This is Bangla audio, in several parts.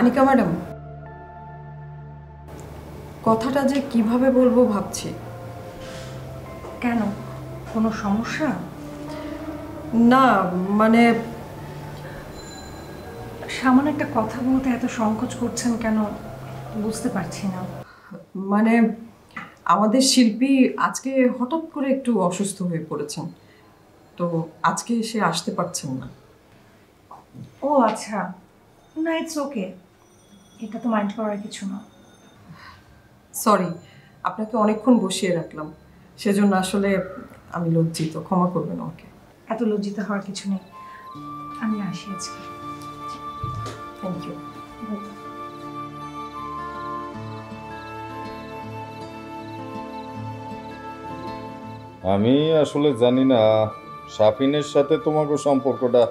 আনিকা ম্যাডাম, কথাটা যে কিভাবে বলবো ভাবছি। কেন, কোনো সমস্যা? না মানে সামান্য একটা কথা বলতে এত সংকোচ করছেন কেন বুঝতে পারছি না। মানে আমাদের শিল্পী আজকে হঠাৎ করে একটু অসুস্থ হয়ে পড়েছেন, তো আজকে সে আসতে পারছেন না। ও আচ্ছা, না ইটস ওকে, এটা তো মাইন্ড করার কিছু না। সরি, আপনাকে অনেকক্ষণ বসিয়ে রাখলাম, সেজন্য আসলে আমি লজ্জিত, ক্ষমা করবেন আমাকে। এত লজ্জিত হওয়ার কিছু নেই, আমি আসি আজকে। Thank you. আমি আসলে জানি না শাফিনের সাথে তোমাকে সম্পর্কটা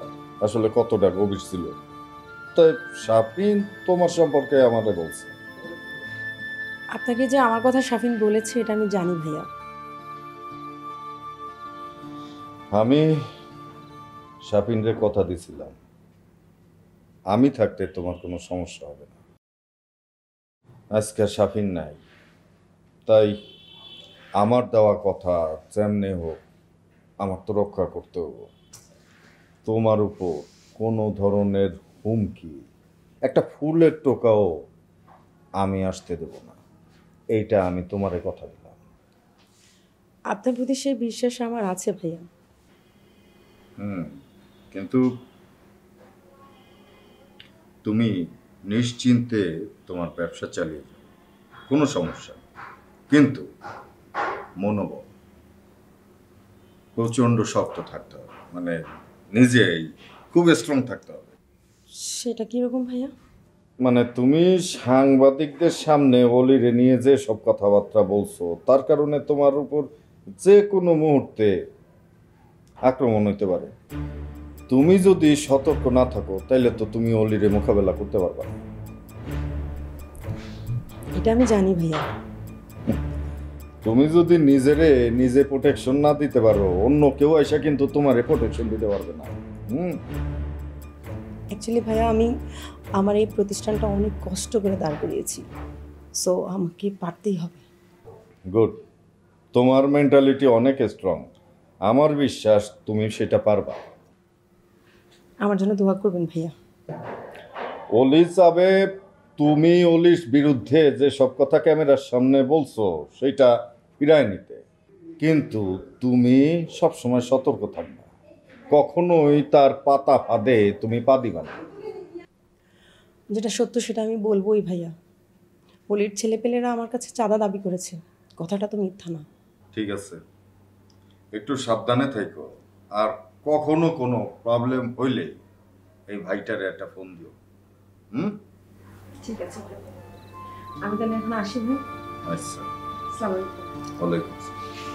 আসলে কতটা গভীর ছিল, তাই শাফিন তোমার সম্পর্কে আমাদের বলছে। আপনাকে যে আমার কথা শাফিন বলেছে এটা আমি জানি ভাইয়া। আমি শাফিনরে কথা দিছিলাম আমি থাকতে তোমার কোনো সমস্যা হবে না। আজকে শাফিন নাই, তাই আমার দেওয়া কথা যেমনে হোক আমার তো রক্ষা করতে হবে। তোমার উপর কোনো ধরনের হুমকি, একটা ফুলের টোকাও আমি আসতে দেব না, এইটা আমি তোমারে কথা দিলাম। আপনার প্রতি সেই বিশ্বাস আমার আছে ভাইয়া। কিন্তু তুমি নিশ্চিন্তে তোমার ব্যবসা চালিয়ে যাও, কোনো সমস্যা নেই। কিন্তু মনোবল প্রচণ্ড শক্ত থাকতে হবে, মানে নিজেই খুব স্ট্রং থাকতে হবে। সেটা কিরকম ভাইয়া? মানে তুমি সাংবাদিকদের সামনে অলিরে নিয়ে যে সব কথাবার্তা বলছো, তার কারণে তোমার উপর যে কোনো মুহূর্তে আক্রমণ হইতে পারে। তুমি যদি সতর্ক না থাকো তাইলে তো তুমি অলিরে মোকাবেলা করতে পারবা না। এটা আমি জানি ভাইয়া। তুমি যদি নিজে প্রোটেকশন না দিতে পারো, অন্য কেউ এসে কিন্তু তোমারে প্রোটেকশন দিতে পারবে না। অ্যাকচুয়ালি ভাইয়া আমি আমার এই প্রতিষ্ঠানটা অনেক কষ্ট করে দাঁড় করিয়েছি, সো আমাকে পারতেই হবে। গুড, তোমার মেন্টালিটি অনেক স্ট্রং, আমার বিশ্বাস তুমি সেটা পারবা। আমার জন্য দোয়া করবেন ভাইয়া। অলি চাবে তুমি অলির বিরুদ্ধে যে সব কথা ক্যামেরার সামনে বলছো সেটা ফিরায় নিতে, কিন্তু তুমি সবসময় সতর্ক থাকবে, কখনোই তার পাতা ফাঁদে তুমি পা দিবা না। যেটা সত্য সেটা আমি বলবোই ভাইয়া। পলির ছেলেপেলেরা আমার কাছে চাঁদা দাবি করেছে, কথাটা তো মিথ্যা না। ঠিক আছে, একটু সাবধানে থাকো, আর কখনো কোনো প্রবলেম হইলে এই ভাইটারে একটা ফোন দিও। ঠিক আছে ভাই, আমি তাহলে এখন আসি ভাই। আচ্ছা, আসসালামু আলাইকুম। ওয়ালাইকুম আসসালাম।